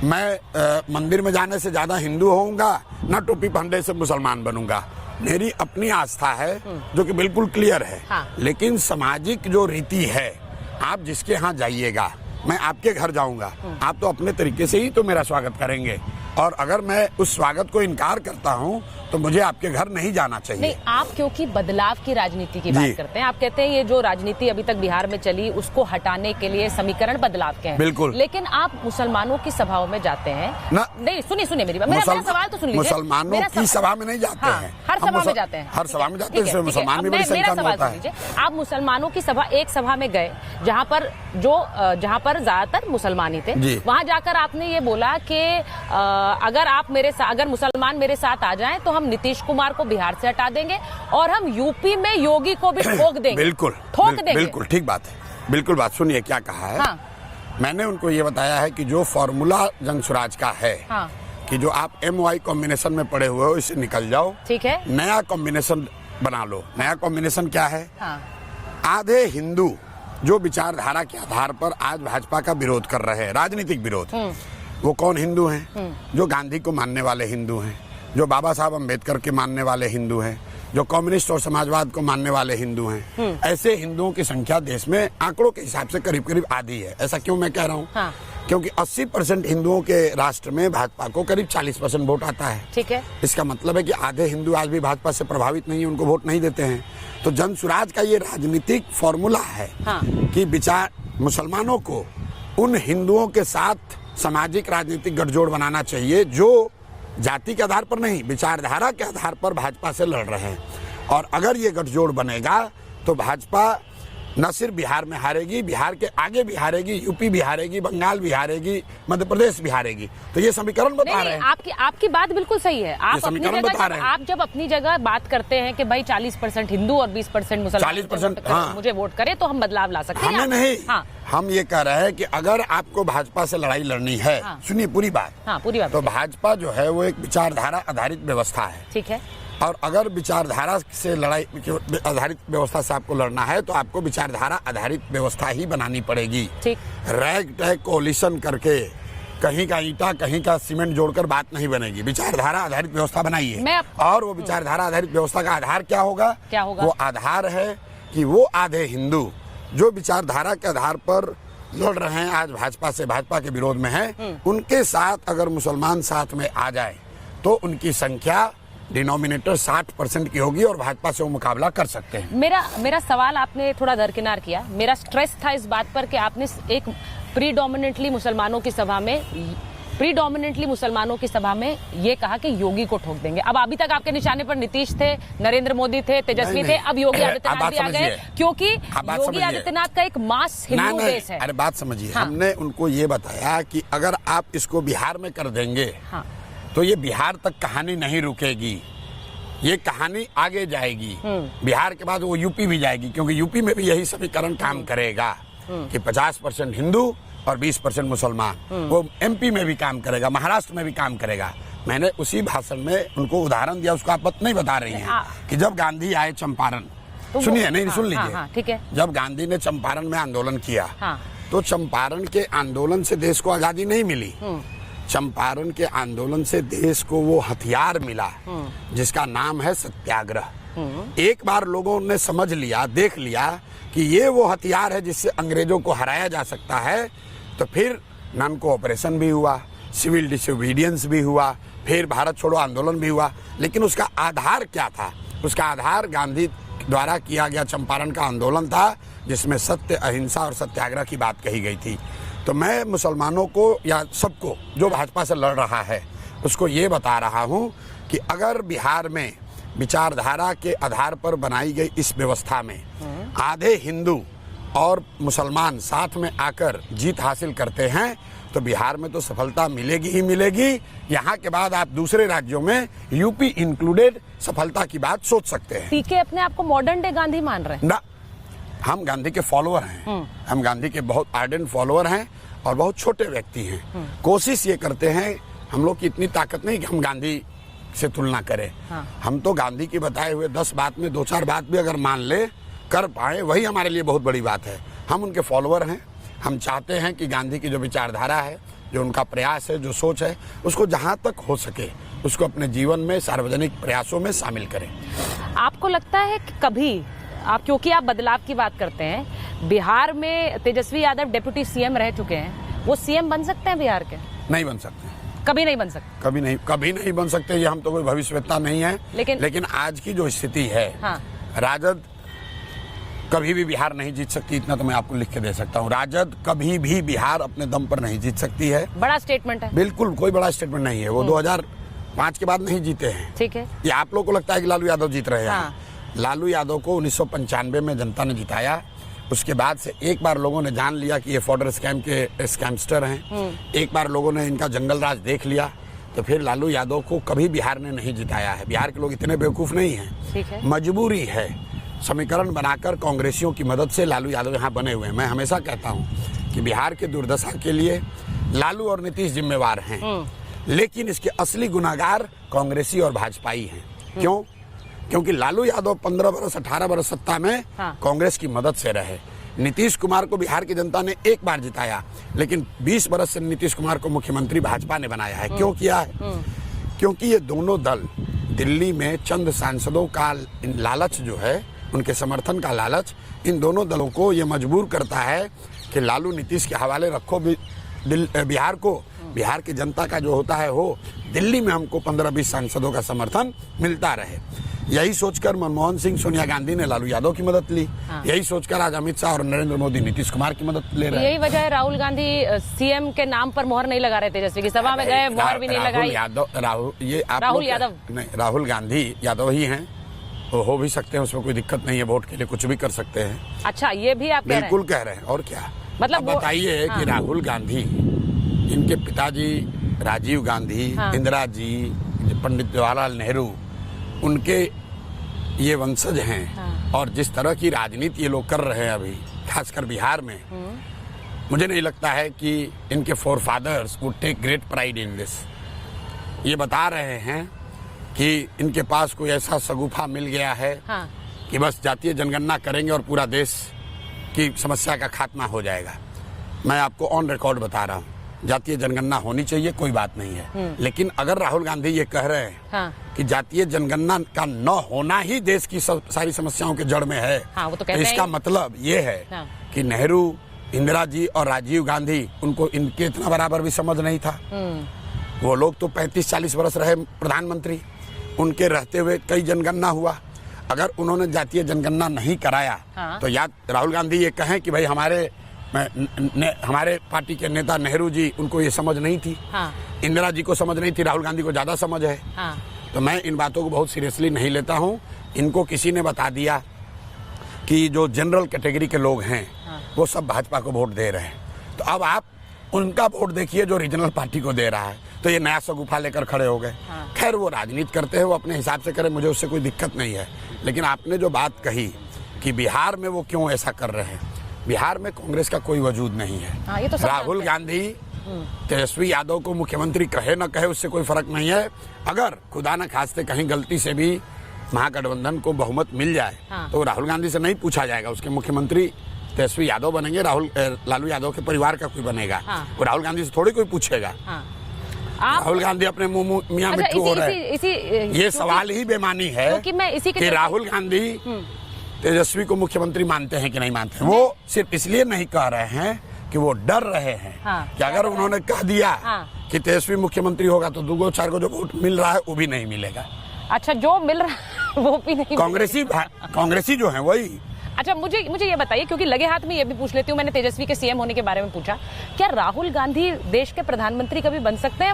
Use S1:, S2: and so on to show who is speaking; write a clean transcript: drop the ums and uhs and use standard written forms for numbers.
S1: मैं मंदिर में जाने से ज्यादा हिंदू होऊंगा, ना टोपी पहनने से मुसलमान बनूंगा। मेरी अपनी आस्था है जो कि बिल्कुल क्लियर है।
S2: हाँ।
S1: लेकिन सामाजिक जो रीति है, आप जिसके यहाँ जाइएगा, मैं आपके घर जाऊंगा, आप तो अपने तरीके से ही तो मेरा स्वागत करेंगे, और अगर मैं उस स्वागत को इनकार करता हूं तो मुझे आपके घर नहीं जाना चाहिए।
S2: नहीं, आप क्योंकि बदलाव की राजनीति की बात करते हैं, आप कहते हैं ये जो राजनीति अभी तक बिहार में चली उसको हटाने के लिए समीकरण बदलाव के हैं।
S1: बिल्कुल।
S2: लेकिन आप मुसलमानों की सभाओं में जाते हैं
S1: ना?
S2: नहीं, सुनिए मेरी बात, मेरा सवाल तो सुन लीजिए।
S1: मुसलमानों की सभा में नहीं जाते हैं।
S2: हर सभा में जाते हैं,
S1: हर सभा में जाते हैं, मुसलमान भी बड़ी संख्या में होता है।
S2: आप मुसलमानों की सभा, एक सभा में गए जहाँ पर ज्यादातर मुसलमान ही थे, वहाँ जाकर आपने ये बोला कि अगर मुसलमान मेरे साथ आ जाएं तो हम नीतीश कुमार को बिहार से हटा देंगे और हम यूपी में योगी को भी ठोक देंगे।
S1: बिल्कुल
S2: ठोक देंगे।
S1: बिल्कुल ठीक बात है, बिल्कुल बात सुनिए क्या कहा है।
S2: हाँ।
S1: मैंने उनको ये बताया है कि जो फॉर्मूला जन स्वराज का है,
S2: हाँ।
S1: कि जो आप MY कॉम्बिनेशन में पड़े हुए हो, इससे निकल जाओ,
S2: ठीक है,
S1: नया कॉम्बिनेशन बना लो। नया कॉम्बिनेशन क्या है?
S2: हाँ।
S1: आधे हिंदू जो विचारधारा के आधार पर आज भाजपा का विरोध कर रहे हैं, राजनीतिक विरोध, वो कौन हिंदू हैं? जो गांधी को मानने वाले हिंदू हैं, जो बाबा साहब अम्बेडकर के मानने वाले हिंदू हैं, जो कम्युनिस्ट और समाजवाद को मानने वाले हिंदू हैं। ऐसे हिंदुओं की संख्या देश में आंकड़ों के हिसाब से करीब करीब आधी है। ऐसा क्यों मैं कह रहा हूँ?
S2: हाँ।
S1: क्योंकि 80% हिंदुओं के राष्ट्र में भाजपा को करीब 40% वोट आता है।
S2: ठीक है।
S1: इसका मतलब है कि आधे हिंदू आज भी भाजपा से प्रभावित नहीं है, उनको वोट नहीं देते हैं। तो जन स्वराज का ये राजनीतिक फॉर्मूला है।
S2: हाँ।
S1: कि विचार मुसलमानों को उन हिंदुओं के साथ सामाजिक राजनीतिक गठजोड़ बनाना चाहिए जो जाति के आधार पर नहीं, विचारधारा के आधार पर भाजपा से लड़ रहे हैं। और अगर ये गठजोड़ बनेगा तो भाजपा न सिर्फ बिहार में हारेगी, बिहार के आगे भी हारेगी, यूपी भी हारेगी, बंगाल भी हारेगी, मध्य प्रदेश भी हारेगी। तो ये समीकरण बता रहे हैं।
S2: आपकी बात बिल्कुल सही है। आप जब अपनी जगह बात करते हैं कि भाई 40% हिंदू और 20% मुसलमान
S1: 40%
S2: मुझे वोट करे तो हम बदलाव ला सकते हैं।
S1: हमें नहीं, हम ये कह रहे हैं कि अगर आपको भाजपा से लड़ाई लड़नी है, सुनिए पूरी बात,
S2: पूरी बात,
S1: तो भाजपा जो है वो एक विचारधारा आधारित व्यवस्था है।
S2: ठीक है।
S1: और अगर विचारधारा से लड़ाई आधारित व्यवस्था से आपको लड़ना है तो आपको विचारधारा आधारित व्यवस्था ही बनानी पड़ेगी।
S2: ठीक।
S1: रैग टैग कोलिशन करके कहीं का ईंटा कहीं का सीमेंट जोड़कर बात नहीं बनेगी। विचारधारा आधारित व्यवस्था बनाइए। और वो विचारधारा आधारित व्यवस्था का आधार क्या होगा? वो आधार है कि वो आधे हिंदू जो विचारधारा के आधार पर लड़ रहे हैं, आज भाजपा से, भाजपा के विरोध में हैं, उनके साथ अगर मुसलमान साथ में आ जाए तो उनकी संख्या डिनोमिनेटर 60% की होगी और भाजपा से वो मुकाबला कर सकते हैं।
S2: मेरा सवाल आपने थोड़ा दरकिनार किया। मेरा स्ट्रेस था इस बात पर कि आपने एक प्रीडोमिनेंटली मुसलमानों की सभा में ये कहा कि योगी को ठोक देंगे। अब अभी तक आपके निशाने पर नीतीश थे, नरेंद्र मोदी थे, तेजस्वी थे, अब योगी आदित्यनाथ भी आ गए, क्योंकि योगी आदित्यनाथ का एक मास हिंदू बेस है।
S1: अरे बात समझिए, हमने उनको ये बताया कि अगर आप इसको बिहार में कर देंगे तो ये बिहार तक कहानी नहीं रुकेगी, ये कहानी आगे जाएगी। बिहार के बाद वो यूपी भी जाएगी, क्योंकि यूपी में भी यही समीकरण काम करेगा कि 50% हिंदू और 20% मुसलमान। वो MP में भी काम करेगा, महाराष्ट्र में भी काम करेगा। मैंने उसी भाषण में उनको उदाहरण दिया, उसको आप नहीं बता रही हैं कि जब गांधी आए चंपारण, सुनिए, नहीं सुन लीजिए,
S2: ठीक है।
S1: जब गांधी ने चंपारण में आंदोलन किया तो चंपारण के आंदोलन से देश को आजादी नहीं मिली। चंपारण के आंदोलन से देश को वो हथियार मिला जिसका नाम है सत्याग्रह। एक बार लोगों ने समझ लिया, देख लिया कि ये वो हथियार है जिससे अंग्रेजों को हराया जा सकता है, तो फिर नॉन कोऑपरेशन भी हुआ, सिविल डिसोबीडियंस भी हुआ, फिर भारत छोड़ो आंदोलन भी हुआ। लेकिन उसका आधार क्या था? उसका आधार गांधी द्वारा किया गया चंपारण का आंदोलन था, जिसमें सत्य, अहिंसा और सत्याग्रह की बात कही गई थी। तो मैं मुसलमानों को या सबको जो भाजपा से लड़ रहा है उसको ये बता रहा हूँ कि अगर बिहार में विचारधारा के आधार पर बनाई गई इस व्यवस्था में आधे हिंदू और मुसलमान साथ में आकर जीत हासिल करते हैं तो बिहार में तो सफलता मिलेगी ही मिलेगी। यहाँ के बाद आप दूसरे राज्यों में, यूपी इंक्लूडेड, सफलता की बात सोच सकते हैं।
S2: पीके अपने आप को मॉडर्न डे गांधी मान रहे हैं?
S1: ना, हम गांधी के फॉलोअर हैं। हम गांधी के बहुत आर्डेंट फॉलोअर हैं और बहुत छोटे व्यक्ति हैं। कोशिश ये करते हैं, हम लोग की इतनी ताकत नहीं कि हम गांधी से तुलना करें। हम तो गांधी की बताए हुए 10 बात में 2-4 बात भी अगर मान ले, कर पाए, वही हमारे लिए बहुत बड़ी बात है। हम उनके फॉलोअर हैं। हम चाहते हैं कि गांधी की जो विचारधारा है जो उनका प्रयास है, जो सोच है, उसको जहां तक हो सके उसको अपने जीवन में सार्वजनिक प्रयासों में शामिल करें।
S2: आपको लगता है कि कभी क्योंकि आप बदलाव की बात करते हैं, बिहार में तेजस्वी यादव डिप्टी सीएम रह चुके हैं, वो सीएम बन सकते हैं बिहार के?
S1: नहीं बन सकते,
S2: कभी नहीं बन सकते,
S1: कभी नहीं बन सकते। ये हम तो कोई भविष्यवेत्ता नहीं है, लेकिन आज की जो स्थिति है, हाँ। राजद कभी भी बिहार नहीं जीत सकती, इतना तो मैं आपको लिख के दे सकता हूँ। राजद कभी भी बिहार अपने दम पर नहीं जीत सकती है।
S2: बड़ा स्टेटमेंट है।
S1: बिल्कुल कोई बड़ा स्टेटमेंट नहीं है। वो 2005 के बाद नहीं जीते हैं।
S2: ठीक है।
S1: ये आप लोगों को लगता है कि लालू यादव जीत रहे हैं। लालू यादव को 1995 में जनता ने जिताया। उसके बाद से एक बार लोगों ने जान लिया कि ये फॉर्डर स्कैम के स्कैमस्टर हैं। एक बार लोगों ने इनका जंगल राज देख लिया, तो फिर लालू यादव को कभी बिहार ने नहीं जिताया है। बिहार के लोग इतने बेवकूफ नहीं हैं।
S2: ठीक है।
S1: मजबूरी है, समीकरण बनाकर कांग्रेसियों की मदद से लालू यादव यहाँ बने हुए हैं। मैं हमेशा कहता हूँ कि बिहार के दुर्दशा के लिए लालू और नीतीश जिम्मेवार हैं, लेकिन इसके असली गुनाहगार कांग्रेसी और भाजपाई हैं। क्यों? क्योंकि लालू यादव 15 बरस 18 बरस सत्ता में कांग्रेस की मदद से रहे। नीतीश कुमार को बिहार की जनता ने एक बार जिताया, लेकिन 20 बरस से नीतीश कुमार को मुख्यमंत्री भाजपा ने बनाया है। क्यों किया है? क्योंकि ये दोनों दल दिल्ली में चंद सांसदों का लालच जो है, उनके समर्थन का लालच, इन दोनों दलों को ये मजबूर करता है कि लालू नीतीश के हवाले रखो बिहार को। बिहार की जनता का जो होता है हो, दिल्ली में हमको 15-20 सांसदों का समर्थन मिलता रहे। यही सोचकर मनमोहन सिंह, सोनिया गांधी ने लालू यादव की मदद ली। यही सोचकर आज अमित शाह और नरेंद्र मोदी नीतीश कुमार की मदद ले रहे हैं।
S2: यही वजह है राहुल गांधी सीएम के नाम पर मोहर नहीं लगा रहे। तेजस्वी की सभा में गए, मोहर भी नहीं लगाई।
S1: राहुल गांधी यादव ही हैं, तो हो भी सकते हैं, उसमें कोई दिक्कत नहीं है। वोट के लिए कुछ भी कर सकते हैं।
S2: अच्छा, ये भी आप
S1: बिल्कुल कह रहे हैं। और क्या मतलब बताइए कि राहुल गांधी, इनके पिताजी राजीव गांधी, इंदिरा जी, पंडित जवाहरलाल नेहरू, उनके ये वंशज हैं। और जिस तरह की राजनीति ये लोग कर रहे हैं अभी, खासकर बिहार में, मुझे नहीं लगता है कि इनके forefathers would take great pride in this. ये बता रहे हैं कि इनके पास कोई ऐसा शगुफा मिल गया है कि बस जातीय जनगणना करेंगे और पूरा देश की समस्या का खात्मा हो जाएगा। मैं आपको ऑन रिकॉर्ड बता रहा हूँ, जातीय जनगणना होनी चाहिए, कोई बात नहीं है। लेकिन अगर राहुल गांधी ये कह रहे हैं कि जातीय जनगणना का न होना ही देश की सारी समस्याओं के जड़ में है, तो इसका मतलब ये है कि नेहरू, इंदिरा जी और राजीव गांधी, उनको इनके इतना बराबर भी समझ नहीं था। वो लोग तो 35-40 वर्ष रहे प्रधानमंत्री, उनके रहते हुए कई जनगणना हुआ। अगर उन्होंने जातीय जनगणना नहीं कराया तो या राहुल गांधी ये कहें कि भाई हमारे पार्टी के नेता नेहरू जी, उनको ये समझ नहीं थी, इंदिरा जी को समझ नहीं थी, राहुल गांधी को ज्यादा समझ है। तो मैं इन बातों को बहुत सीरियसली नहीं लेता हूँ। इनको किसी ने बता दिया कि जो जनरल कैटेगरी के लोग हैं वो सब भाजपा को वोट दे रहे हैं, तो अब आप उनका वोट देखिए जो रीजनल पार्टी को दे रहा है। तो ये नया सगुफा लेकर खड़े हो गए। खैर, वो राजनीति करते हैं, वो अपने हिसाब से करें, मुझे उससे कोई दिक्कत नहीं है। लेकिन आपने जो बात कही कि बिहार में वो क्यों ऐसा कर रहे हैं, बिहार में कांग्रेस का कोई वजूद नहीं है।
S2: ये तो
S1: राहुल गांधी तेजस्वी यादव को मुख्यमंत्री कहे न कहे, उससे कोई फर्क नहीं है। अगर खुदा न खास्ते कहीं गलती से भी महागठबंधन को बहुमत मिल जाए तो राहुल गांधी से नहीं पूछा जाएगा, उसके मुख्यमंत्री तेजस्वी यादव बनेंगे, लालू यादव के परिवार का कोई बनेगा। वो राहुल गांधी से थोड़ी कोई पूछेगा। राहुल गांधी अपने मुंह मियां मिट्ठू हो रहे हैं। ये सवाल ही बेमानी है कि राहुल गांधी तेजस्वी को मुख्यमंत्री मानते हैं कि नहीं मानते हैं। वो सिर्फ इसलिए नहीं कह रहे हैं कि वो डर रहे हैं कि अगर उन्होंने कह दिया कि तेजस्वी मुख्यमंत्री होगा तो 2-4 को जो वोट मिल रहा है वो भी नहीं मिलेगा।
S2: अच्छा, जो मिल रहा है वो भी नहीं।
S1: कांग्रेसी जो है वही।
S2: अच्छा, मुझे ये बताइए, क्योंकि लगे हाथ में ये भी पूछ लेती हूँ, मैंने तेजस्वी के सीएम होने के बारे में पूछा, क्या राहुल गांधी देश के प्रधानमंत्री कभी बन सकते हैं?